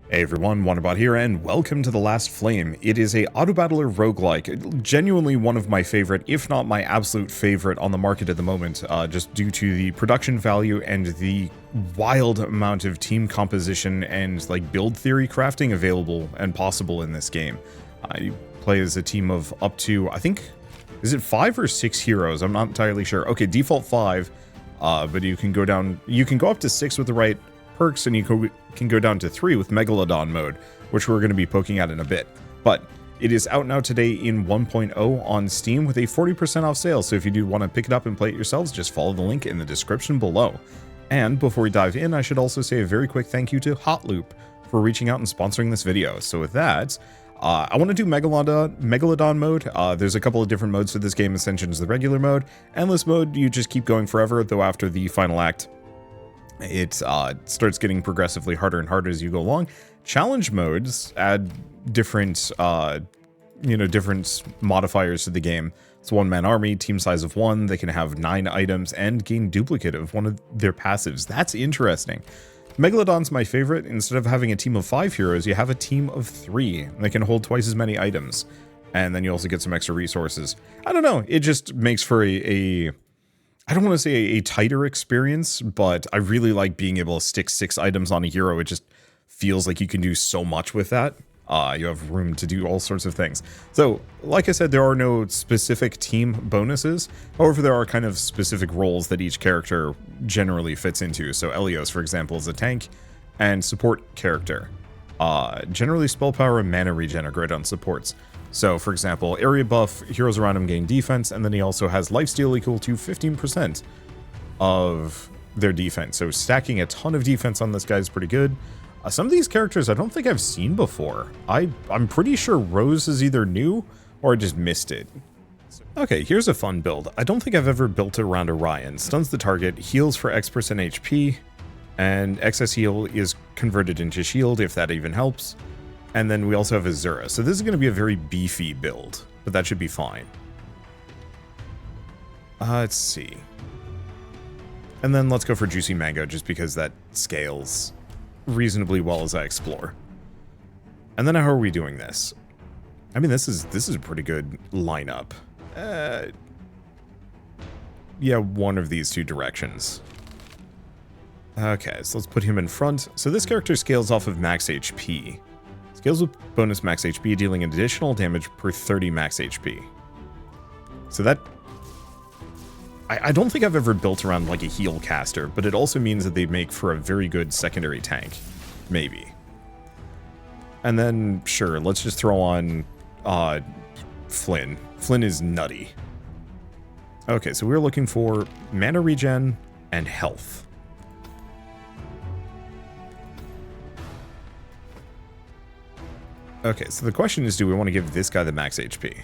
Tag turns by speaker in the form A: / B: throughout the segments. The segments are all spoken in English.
A: Hey everyone, Wanderbot here, and welcome to The Last Flame. It is a auto-battler roguelike, genuinely one of my favorite, if not my absolute favorite on the market at the moment, just due to the production value and the wild amount of team composition and like build theory crafting available and possible in this game. You play as a team of up to, I think, is it 5 or 6 heroes? I'm not entirely sure. Okay, default 5, but you can go up to 6 with the right perks, and you can go down to 3 with Megalodon mode, which we're going to be poking at in a bit. But it is out now today in 1.0 on Steam with a 40% off sale, so if you do want to pick it up and play it yourselves, just follow the link in the description below. And before we dive in, I should also say a very quick thank you to Hotloop for reaching out and sponsoring this video. So with that, I want to do Megalodon mode. There's a couple of different modes for this game. Ascension's the regular mode. Endless mode, you just keep going forever, though after the final act, it starts getting progressively harder and harder as you go along. Challenge modes add different, different modifiers to the game. It's one-man army, team size of 1. They can have 9 items and gain duplicate of one of their passives. That's interesting. Megalodon's my favorite. Instead of having a team of 5 heroes, you have a team of 3. They can hold twice as many items. And then you also get some extra resources. I don't know. It just makes for I don't want to say a tighter experience, but I really like being able to stick 6 items on a hero. It just feels like you can do so much with that. You have room to do all sorts of things. So, like I said, there are no specific team bonuses. However, there are kind of specific roles that each character generally fits into. So Elios, for example, is a tank and support character. Generally, spell power and mana regen are great on supports. So, for example, area buff, heroes around him gain defense, and then he also has lifesteal equal to 15% of their defense. So stacking a ton of defense on this guy is pretty good. Some of these characters I don't think I've seen before. I'm pretty sure Rose is either new or I just missed it. Okay, here's a fun build. I don't think I've ever built it around Orion. Stuns the target, heals for X% HP, and excess heal is converted into shield if that even helps. And then we also have Azura. So this is going to be a very beefy build, but that should be fine. Let's see. And then let's go for Juicy Mango, just because that scales reasonably well as I explore. And then how are we doing this? I mean, this is a pretty good lineup. Yeah, one of these two directions. Okay, so let's put him in front. So this character scales off of max HP. Scales with bonus max HP, dealing additional damage per 30 max HP. So that... I don't think I've ever built around like a heal caster, but it also means that they make for a very good secondary tank. Maybe. And then, sure, let's just throw on Flynn. Flynn is nutty. Okay, so we're looking for mana regen and health. Okay, so the question is, do we want to give this guy the max HP?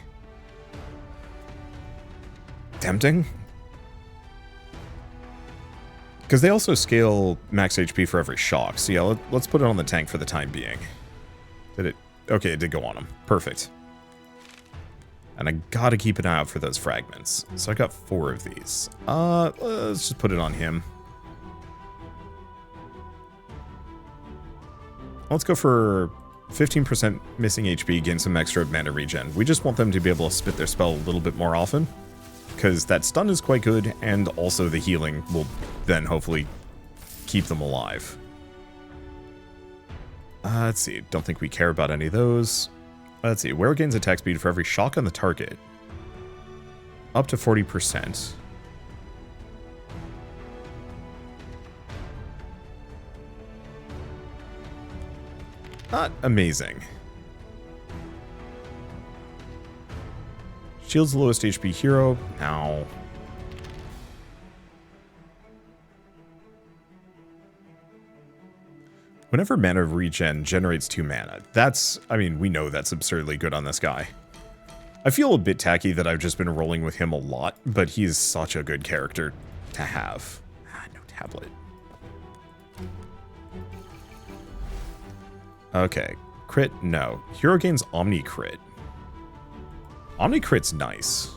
A: Tempting? Because they also scale max HP for every shock. So yeah, let's put it on the tank for the time being. Did it? Okay, it did go on him. Perfect. And I gotta keep an eye out for those fragments. So I got 4 of these. Let's just put it on him. Let's go for 15% missing HP, gain some extra mana regen. We just want them to be able to spit their spell a little bit more often, because that stun is quite good, and also the healing will then hopefully keep them alive. Let's see, don't think we care about any of those. Let's see, where gains attack speed for every shock on the target. Up to 40%. Not amazing. Shields the lowest HP hero. Now. Whenever mana regen generates 2 mana. That's, I mean, we know that's absurdly good on this guy. I feel a bit tacky that I've just been rolling with him a lot, but he's such a good character to have. No tablet. Okay, crit, no. Hero gains Omni crit. Omni crit's nice.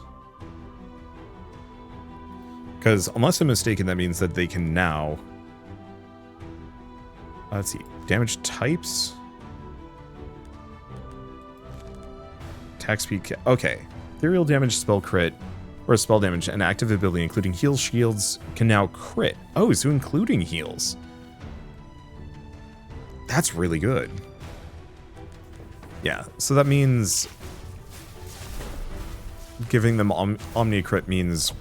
A: Because unless I'm mistaken, that means that they can now... let's see, damage types. attack speed. Okay. Ethereal damage, spell crit, or spell damage, and active ability, including heal shields, can now crit. Oh, so including heals. That's really good. Yeah, so that means giving them Omni crit means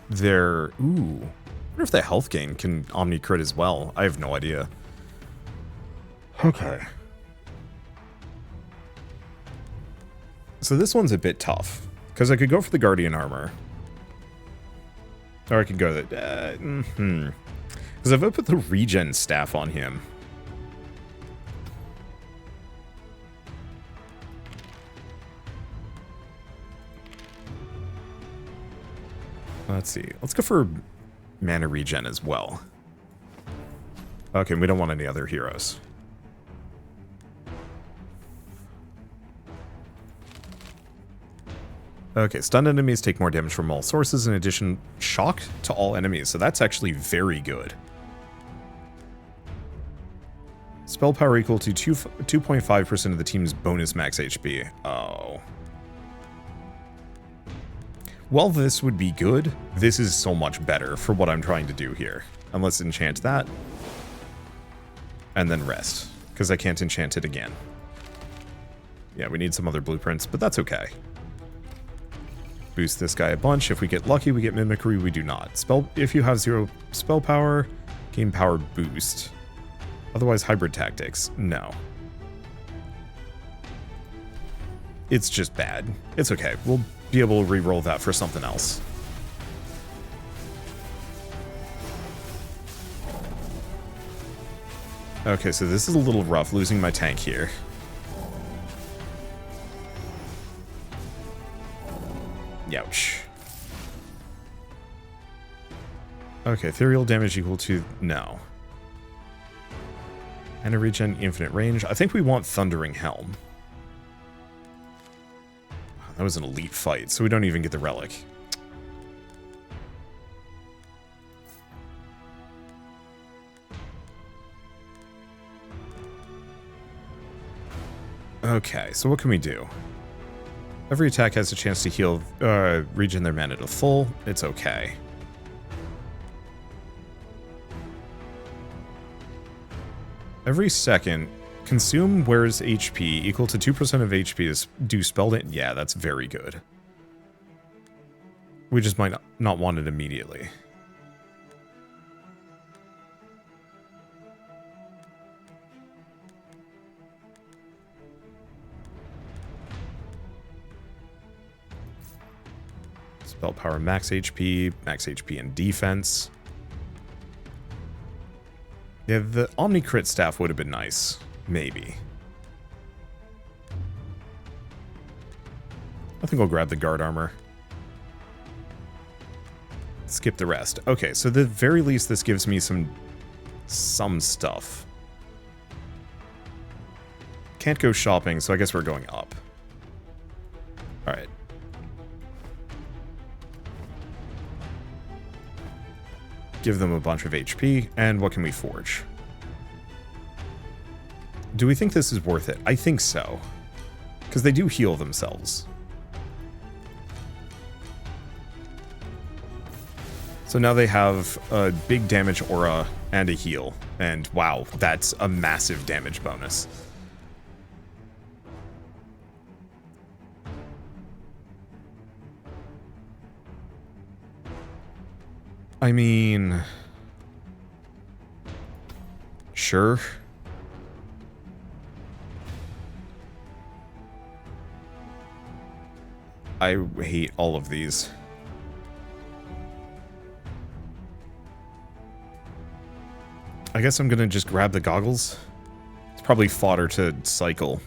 A: they're... Ooh. I wonder if the health gain can Omni crit as well. I have no idea. Okay. So this one's a bit tough, because I could go for the Guardian Armor. Or I could go the... Because if I put the Regen Staff on him... Let's see. Let's go for Mana Regen as well. Okay, we don't want any other heroes. Okay, stunned enemies take more damage from all sources. In addition, shock to all enemies. So that's actually very good. Spell power equal to 2.5% of the team's bonus max HP. Oh. While this would be good, this is so much better for what I'm trying to do here. And let's enchant that. And then rest, because I can't enchant it again. Yeah, we need some other blueprints, but that's okay. Boost this guy a bunch. If we get lucky, we get Mimicry. We do not. If you have 0 spell power, gain power boost. Otherwise, hybrid tactics. No. It's just bad. It's okay. We'll be able to re-roll that for something else. Okay, so this is a little rough, losing my tank here. Ouch. Okay, ethereal damage equal to... No. And a regen infinite range. I think we want Thundering Helm. That was an elite fight, so we don't even get the relic. Okay, so what can we do? Every attack has a chance to heal, regen their mana to full. It's okay. Every second, consume wears HP equal to 2% of HP is do spell damage. Yeah, that's very good. We just might not want it immediately. Spell power max HP and defense. Yeah, the Omni Crit Staff would have been nice. Maybe. I think I'll grab the Guard Armor. Skip the rest. Okay, so at the very least this gives me some stuff. Can't go shopping, so I guess we're going up. Alright. Give them a bunch of HP, and what can we forge? Do we think this is worth it? I think so. Because they do heal themselves. So now they have a big damage aura and a heal. And wow, that's a massive damage bonus. I mean... Sure. I hate all of these. I guess I'm gonna just grab the goggles. It's probably fodder to cycle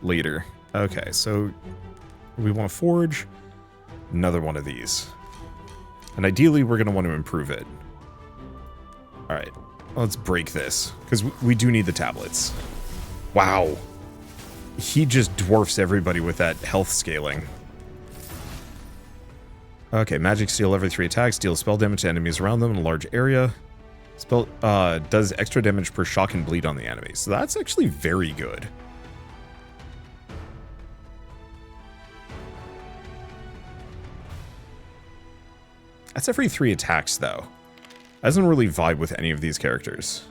A: later. Okay, so we want to forge another one of these. And ideally, we're going to want to improve it. Alright, let's break this, because we do need the tablets. Wow. He just dwarfs everybody with that health scaling. Okay, magic steal every 3 attacks, deals spell damage to enemies around them in a large area. Spell does extra damage per shock and bleed on the enemy. So that's actually very good. That's every 3 attacks, though. Doesn't really vibe with any of these characters.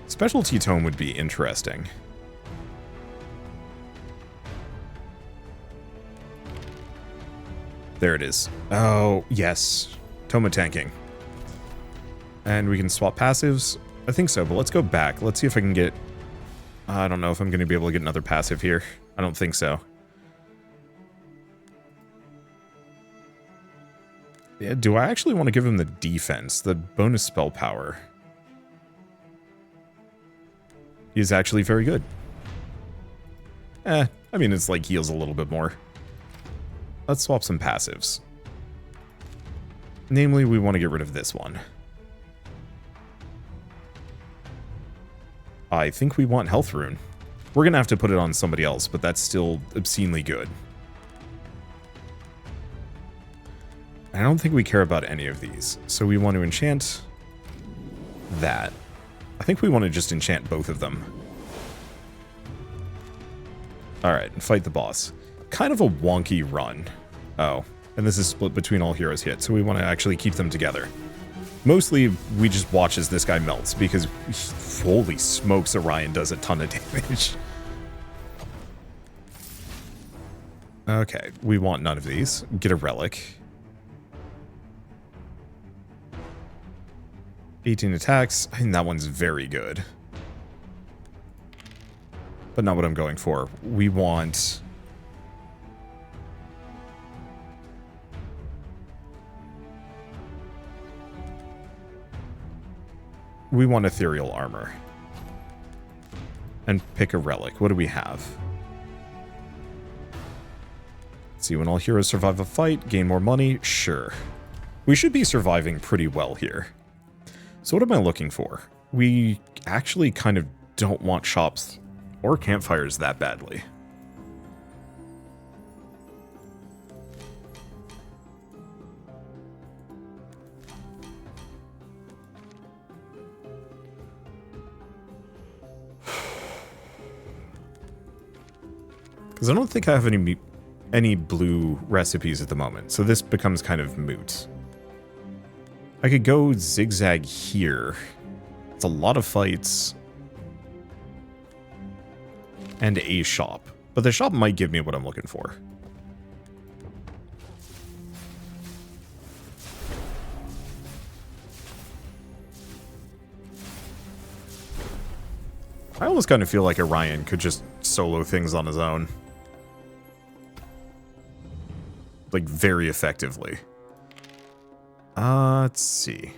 A: Specialty tome would be interesting. There it is. Oh, yes. Toma tanking. And we can swap passives. I think so, but let's go back. Let's see if I can get... I don't know if I'm going to be able to get another passive here. I don't think so. Yeah, do I actually want to give him the defense, the bonus spell power? He's actually very good. I mean, it's like heals a little bit more. Let's swap some passives. Namely, we want to get rid of this one. I think we want Health Rune. We're going to have to put it on somebody else, but that's still obscenely good. I don't think we care about any of these, so we want to enchant that. I think we want to just enchant both of them. Alright, and fight the boss. Kind of a wonky run. Oh, and this is split between all heroes hit, so we want to actually keep them together. Mostly, we just watch as this guy melts, because holy smokes, Orion does a ton of damage. Okay, we want none of these. Get a relic. 18 attacks. I think that one's very good. But not what I'm going for. We want... We want ethereal armor. And pick a relic. What do we have? Let's see, when all heroes survive a fight, gain more money. Sure. We should be surviving pretty well here. So what am I looking for? We actually kind of don't want shops or campfires that badly. Because I don't think I have any blue recipes at the moment, so this becomes kind of moot. I could go zigzag here. It's a lot of fights. And a shop. But the shop might give me what I'm looking for. I almost kind of feel like Orion could just solo things on his own. Like, very effectively. Let's see.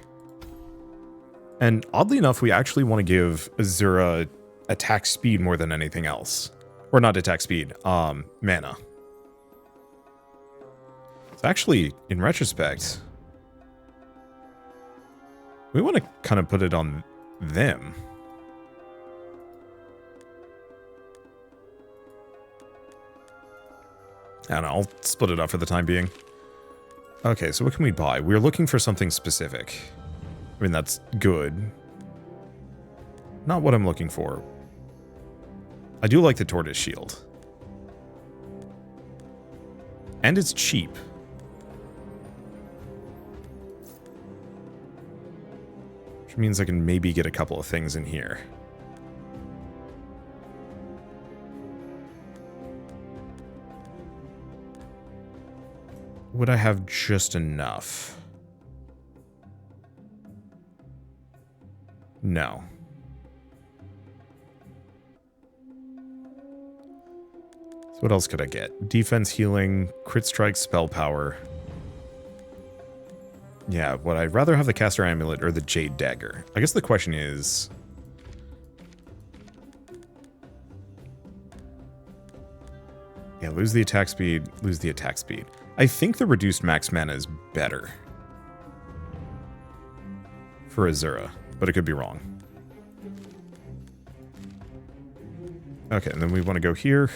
A: And oddly enough, we actually want to give Azura attack speed more than anything else. Or not attack speed, mana. So actually, in retrospect, we want to kind of put it on them. I don't know, I'll split it up for the time being. Okay, so what can we buy? We're looking for something specific. I mean, that's good. Not what I'm looking for. I do like the tortoise shield. And it's cheap. Which means I can maybe get a couple of things in here. Would I have just enough? No. So what else could I get? Defense, healing, crit strike, spell power. Yeah, would I rather have the caster amulet or the jade dagger? I guess the question is... Yeah, lose the attack speed, lose the attack speed. I think the reduced max mana is better for Azura, but it could be wrong. Okay, and then we want to go here.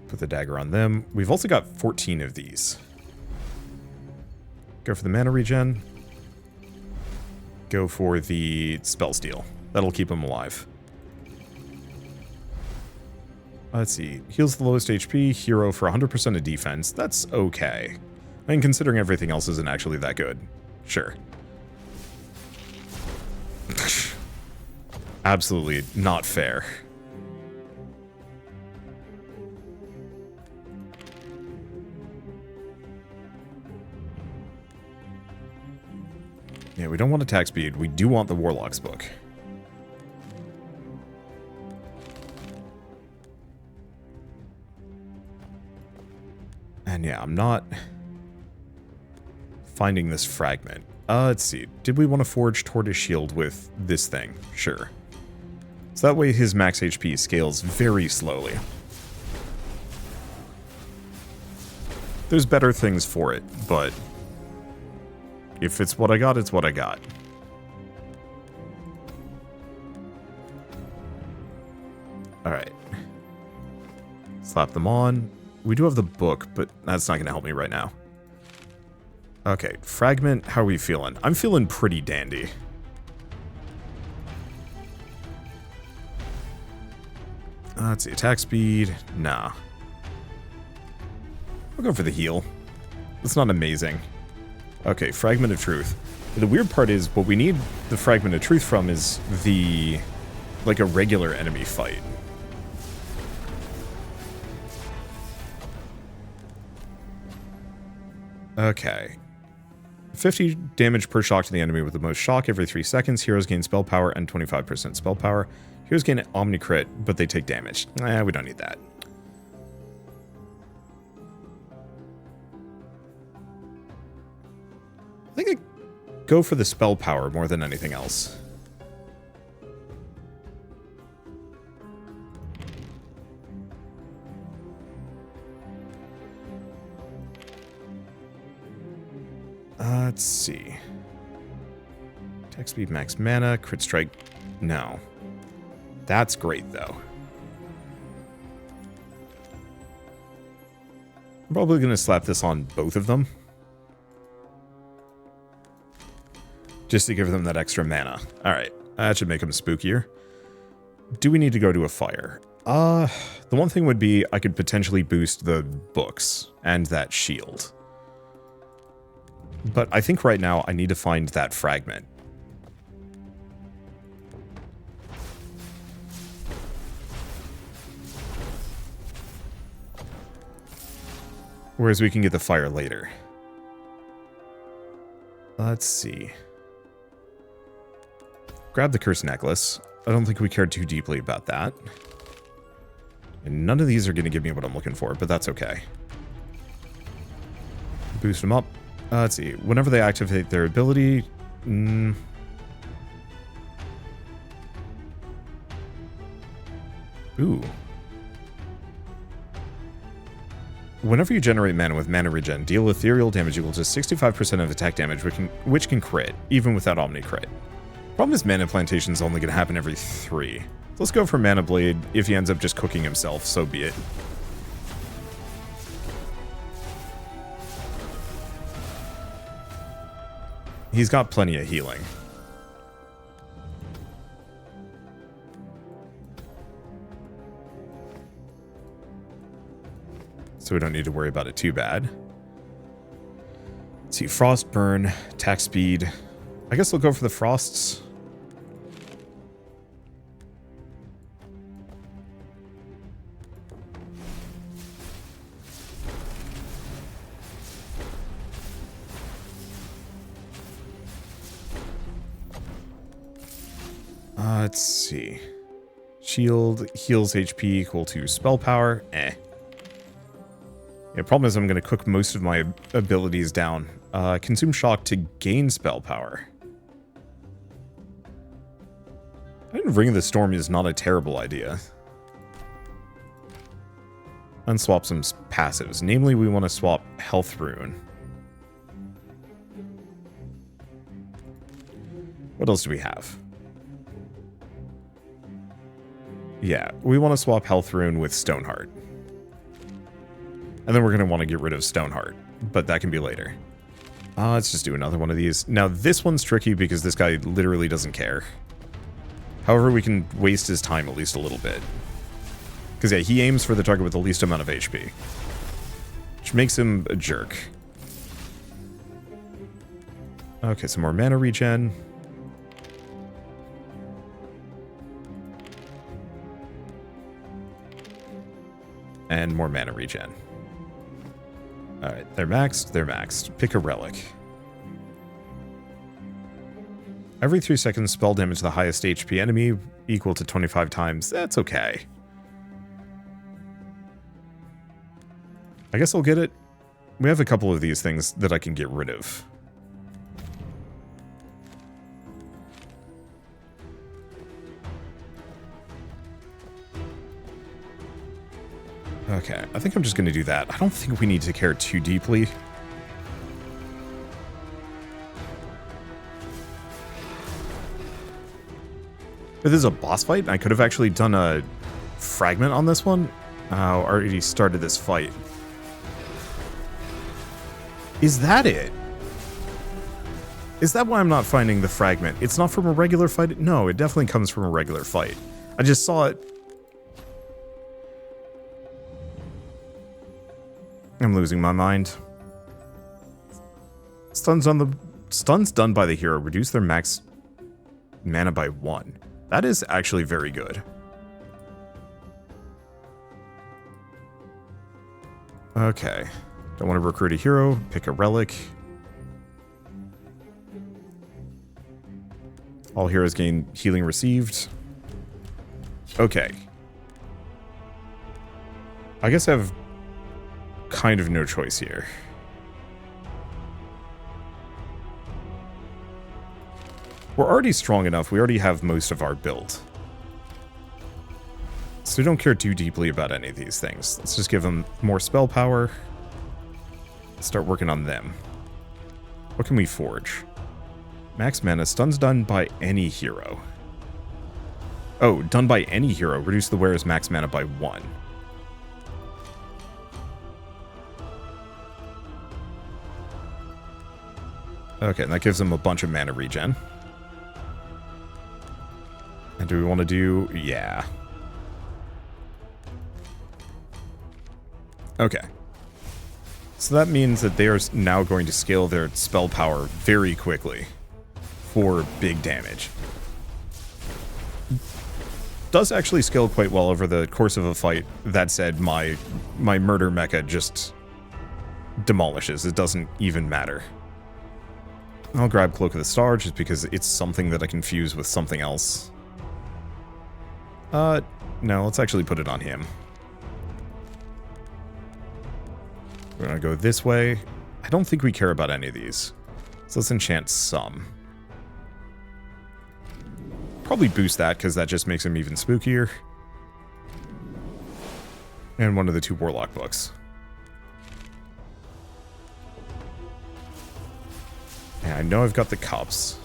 A: Put the dagger on them. We've also got 14 of these. Go for the mana regen. Go for the spell steal. That'll keep him alive. Let's see. Heals the lowest HP, hero for 100% of defense. That's okay. I mean, considering everything else isn't actually that good. Sure. Absolutely not fair. Yeah, we don't want attack speed. We do want the Warlock's book. And yeah, I'm not finding this fragment. Let's see. Did we want to forge Tortoise Shield with this thing? Sure. So that way his max HP scales very slowly. There's better things for it, but if it's what I got, it's what I got. Alright. Slap them on. We do have the book, but that's not going to help me right now. Okay, fragment, how are we feeling? I'm feeling pretty dandy. Let's see, attack speed, nah. I'll go for the heal. It's not amazing. Okay, fragment of truth. The weird part is, what we need the fragment of truth from is the, like, a regular enemy fight. Okay. 50 damage per shock to the enemy with the most shock every 3 seconds. Heroes gain spell power and 25% spell power. Heroes gain Omni Crit, but they take damage. We don't need that. I think I go for the spell power more than anything else. Let's see. Attack speed, max mana, crit strike. No. That's great, though. I'm probably going to slap this on both of them. Just to give them that extra mana. Alright, that should make them spookier. Do we need to go to a fire? The one thing would be I could potentially boost the books and that shield. But I think right now I need to find that fragment. Whereas we can get the fire later. Let's see. Grab the cursed necklace. I don't think we cared too deeply about that. And none of these are going to give me what I'm looking for, but that's okay. Boost them up. Let's see. Whenever they activate their ability... Ooh. Whenever you generate mana with mana regen, deal ethereal damage equal to 65% of attack damage, which can crit, even without Omni Crit. Problem is mana plantation is only going to happen every 3. Let's go for Mana Blade. If he ends up just cooking himself, so be it. He's got plenty of healing. So we don't need to worry about it too bad. Let's see, Frost Burn, attack speed. I guess we'll go for the Frosts. Let's see. Shield heals HP equal to spell power. Yeah, problem is I'm going to cook most of my abilities down. Consume shock to gain spell power. I think Ring of the Storm is not a terrible idea. Unswap some passives. Namely, we want to swap Health Rune. What else do we have? Yeah, we want to swap Health Rune with Stoneheart. And then we're going to want to get rid of Stoneheart, but that can be later. Let's just do another one of these. Now, this one's tricky because this guy literally doesn't care However, we can waste his time at least a little bit. Because, yeah, he aims for the target with the least amount of HP. Which makes him a jerk. Okay, some more mana regen. And more mana regen. Alright, they're maxed, they're maxed. Pick a relic. Every 3 seconds, spell damage the highest HP enemy equal to 25 times. That's okay. I guess I'll get it. We have a couple of these things that I can get rid of. Okay, I think I'm just going to do that. I don't think we need to care too deeply. But this is a boss fight. I could have actually done a fragment on this one. Already started this fight. Is that it? Is that why I'm not finding the fragment? It's not from a regular fight? No, it definitely comes from a regular fight. I just saw it. I'm losing my mind. Stuns done by the hero reduce their max mana by 1. That is actually very good. Okay. Don't want to recruit a hero. Pick a relic. All heroes gain healing received. Okay. I guess I have kind of no choice here. We're already strong enough. We already have most of our build. So we don't care too deeply about any of these things. Let's just give them more spell power. Start working on them. What can we forge? Max mana. Stuns done by any hero. Oh, done by any hero. Reduce the wearer's max mana by 1. Okay, and that gives them a bunch of mana regen. And do we want to do... Yeah. Okay. So that means that they are now going to scale their spell power very quickly for big damage. Does actually scale quite well over the course of a fight. That said, my murder mecha just demolishes. It doesn't even matter. I'll grab Cloak of the Star just because it's something that I can fuse with something else. No, let's actually put it on him. We're gonna go this way. I don't think we care about any of these. So let's enchant some. Probably boost that, because that just makes him even spookier. And one of the 2 Warlock books. And I know I've got the cups.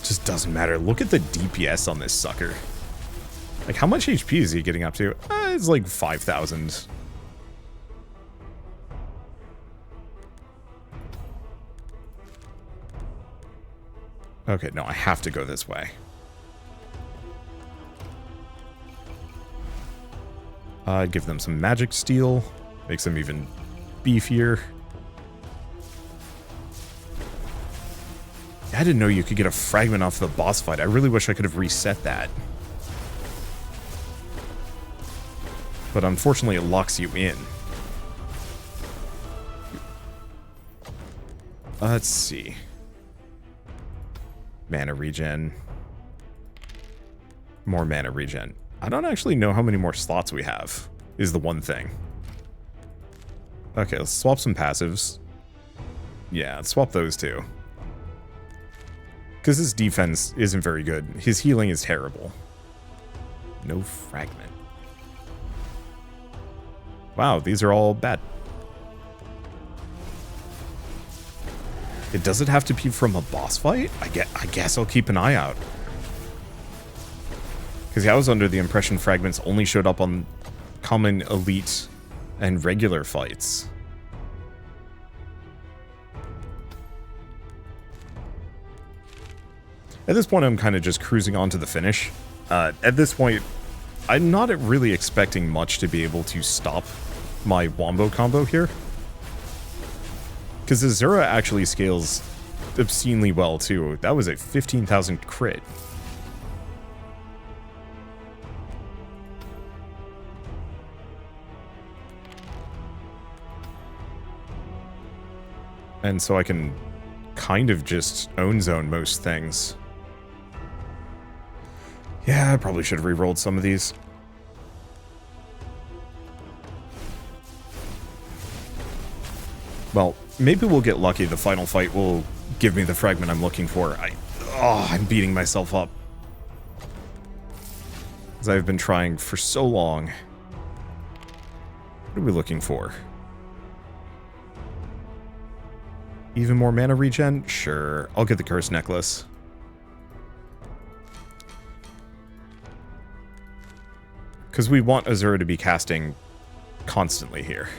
A: Just doesn't matter. Look at the DPS on this sucker. Like, how much HP is he getting up to? It's like 5,000. Okay, no, I have to go this way. Give them some magic steel. Makes them even beefier. I didn't know you could get a fragment off the boss fight. I really wish I could have reset that. But unfortunately, it locks you in. Let's see. Mana regen. More mana regen. I don't actually know how many more slots we have, is the one thing. Okay, let's swap some passives. Yeah, let's swap those two. Because his defense isn't very good. His healing is terrible. No fragment. Wow, these are all bad. Does it have to be from a boss fight? I guess I'll keep an eye out. Because I was under the impression fragments only showed up on common, elite, and regular fights. At this point, I'm kind of just cruising on to the finish. At this point, I'm not really expecting much to be able to stop my Wombo combo here. Because Azura actually scales obscenely well, too. That was a 15,000 crit. And so I can kind of just own zone most things. Yeah, I probably should have re-rolled some of these. Well, maybe we'll get lucky. The final fight will give me the fragment I'm looking for. I'm beating myself up. As I've been trying for so long. What are we looking for? Even more mana regen? Sure. I'll get the Curse Necklace. Because we want Azura to be casting constantly here.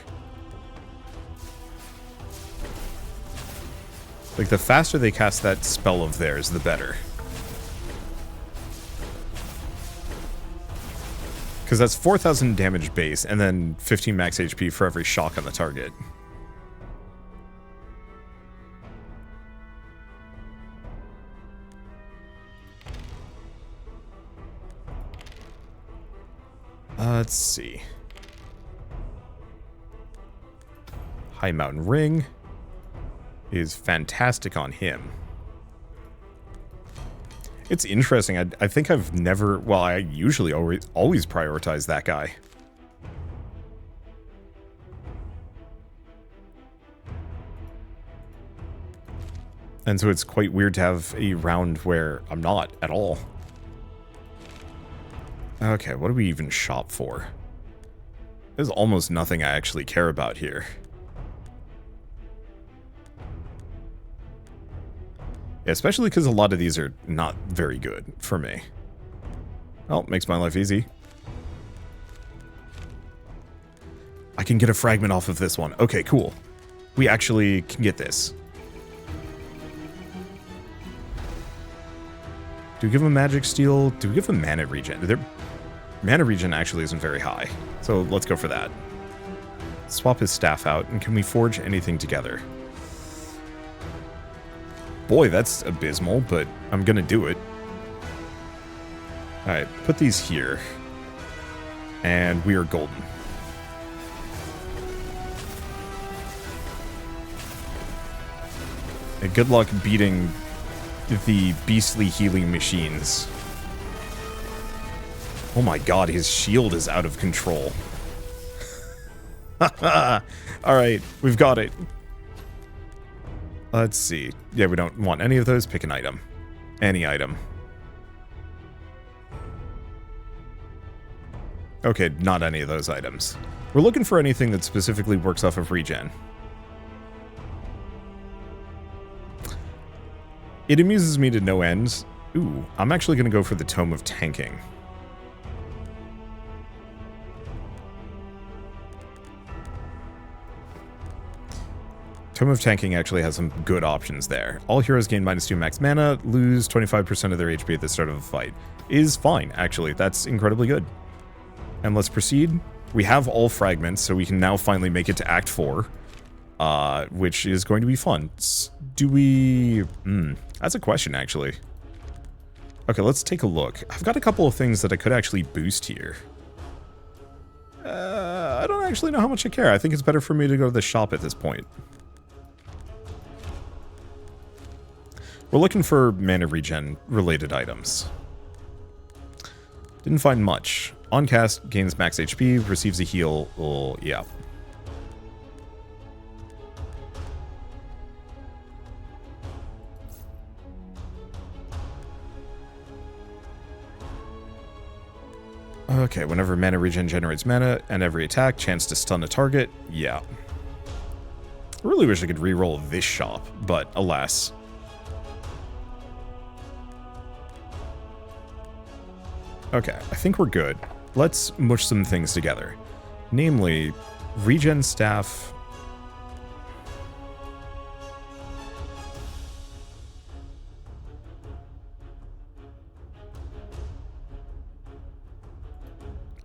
A: Like, the faster they cast that spell of theirs, the better. Because that's 4,000 damage base, and then 15 max HP for every shock on the target. Let's see. High Mountain Ring is fantastic on him. It's interesting. I think I've never... Well, I usually always prioritize that guy. And so it's quite weird to have a round where I'm not at all. Okay, what do we even shop for? There's almost nothing I actually care about here. Yeah, especially because a lot of these are not very good for me. Well, makes my life easy. I can get a fragment off of this one. Okay, cool. We actually can get this. Do we give him magic steal? Do we give him mana regen? Mana regen actually isn't very high, so let's go for that. Swap his staff out, and can we forge anything together? Boy, that's abysmal, but I'm gonna do it. Alright, put these here. And we are golden. And good luck beating the beastly healing machines. Oh my god, his shield is out of control. Alright, we've got it. Let's see. Yeah, we don't want any of those. Pick an item. Any item. Okay, not any of those items. We're looking for anything that specifically works off of regen. It amuses me to no end. Ooh, I'm actually going to go for the Tome of Tanking. Tome of Tanking actually has some good options there. All heroes gain -2 max mana, lose 25% of their HP at the start of a fight. Is fine, actually. That's incredibly good. And let's proceed. We have all fragments, so we can now finally make it to Act 4. Which is going to be fun. Do we... that's a question, actually. Okay, let's take a look. I've got a couple of things that I could actually boost here. I don't actually know how much I care. I think it's better for me to go to the shop at this point. We're looking for mana regen related items. Didn't find much. On cast, gains max HP, receives a heal. Oh, yeah. Okay, whenever mana regen generates mana, and every attack, chance to stun a target. Yeah. I really wish I could reroll this shop, but alas. Okay, I think we're good. Let's mush some things together. Namely, regen staff.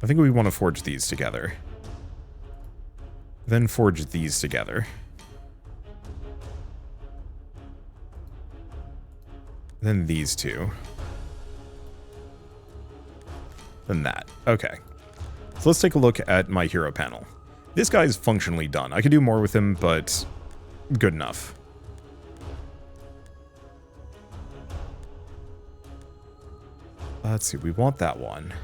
A: think we want to forge these together. Then forge these together. Then these two. Then that. Okay. So let's take a look at my hero panel. This guy's functionally done. I could do more with him, but good enough. Let's see, we want that one.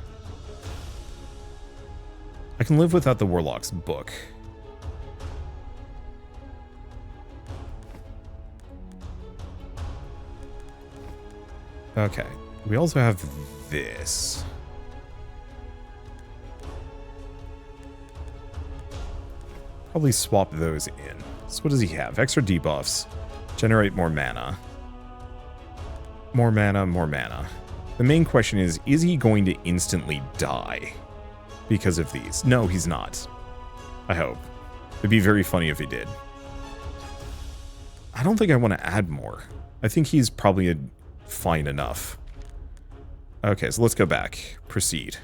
A: I can live without the Warlock's book. Okay, we also have this. Probably swap those in. So what does he have? Extra debuffs. Generate more mana. More mana, more mana. The main question is he going to instantly die because of these? No, he's not. I hope. It'd be very funny if he did. I don't think I want to add more. I think he's probably fine enough. Okay, so let's go back. Proceed.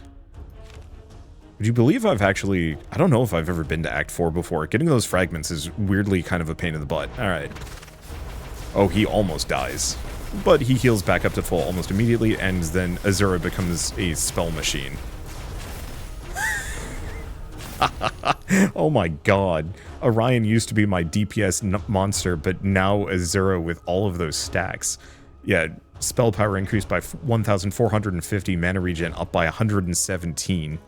A: Would you believe I've actually... I don't know if I've ever been to Act 4 before. Getting those fragments is weirdly kind of a pain in the butt. Alright. Oh, he almost dies. But he heals back up to full almost immediately, and then Azura becomes a spell machine. Oh my god. Orion used to be my DPS monster, but now Azura with all of those stacks. Yeah, spell power increased by 1,450, mana regen up by 117.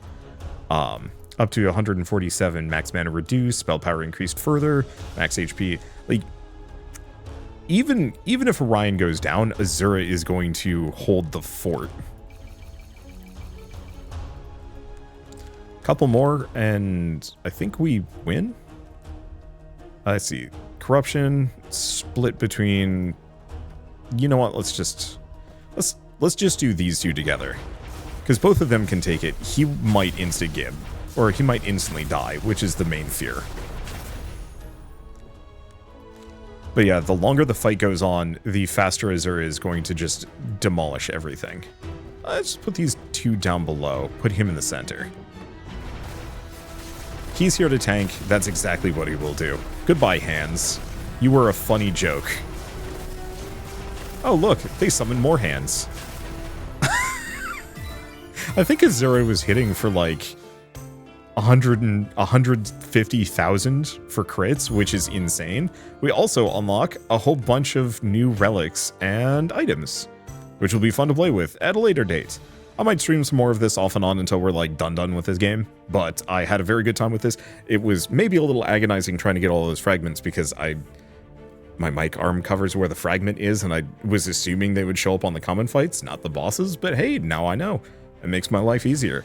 A: Up to 147, max mana reduced, spell power increased further, max HP. Like, even if Orion goes down, Azura is going to hold the fort. Couple more, and I think we win? Let's see. Corruption, split between... You know what, let's just do these two together. Because both of them can take it. He might insta-gib, or he might instantly die, which is the main fear. But yeah, the longer the fight goes on, the faster Azura is going to just demolish everything. Let's put these two down below. Put him in the center. He's here to tank. That's exactly what he will do. Goodbye, hands. You were a funny joke. Oh, look, they summoned more hands. I think Azura was hitting for like 150,000 for crits, which is insane. We also unlock a whole bunch of new relics and items, which will be fun to play with at a later date. I might stream some more of this off and on until we're like done with this game, but I had a very good time with this. It was maybe a little agonizing trying to get all those fragments because my mic arm covers where the fragment is, and I was assuming they would show up on the common fights, not the bosses, but hey, now I know. It makes my life easier.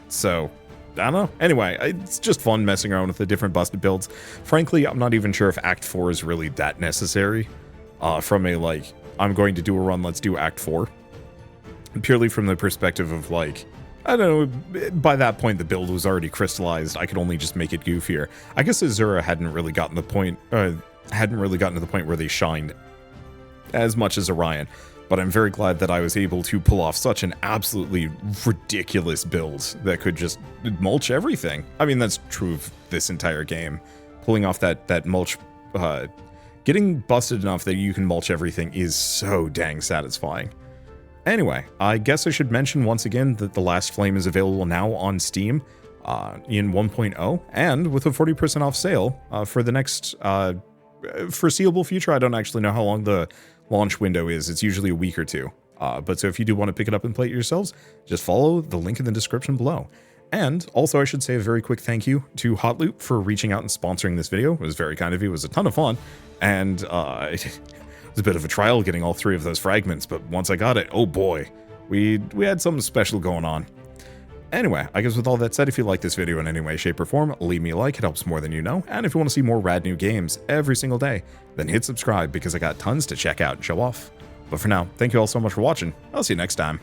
A: So, I don't know. Anyway, it's just fun messing around with the different busted builds. Frankly, I'm not even sure if Act 4 is really that necessary. From a, like, I'm going to do a run, let's do Act 4. Purely from the perspective of, like, I don't know, by that point the build was already crystallized. I could only just make it goofier. I guess Azura hadn't really gotten to the point where they shined as much as Orion. But I'm very glad that I was able to pull off such an absolutely ridiculous build that could just mulch everything. I mean, that's true of this entire game. Pulling off that mulch, getting busted enough that you can mulch everything is so dang satisfying. Anyway, I guess I should mention once again that The Last Flame is available now on Steam in 1.0 and with a 40% off sale for the next foreseeable future. I don't actually know how long the launch window is. It's usually a week or two. But so if you do want to pick it up and play it yourselves, just follow the link in the description below. And also I should say a very quick thank you to Hotloop for reaching out and sponsoring this video. It was very kind of you. It was a ton of fun. And it was a bit of a trial getting all three of those fragments, but once I got it, oh boy, we had something special going on. Anyway, I guess with all that said, if you like this video in any way, shape, or form, leave me a like. It helps more than you know. And if you want to see more rad new games every single day, then hit subscribe because I got tons to check out and show off. But for now, thank you all so much for watching. I'll see you next time.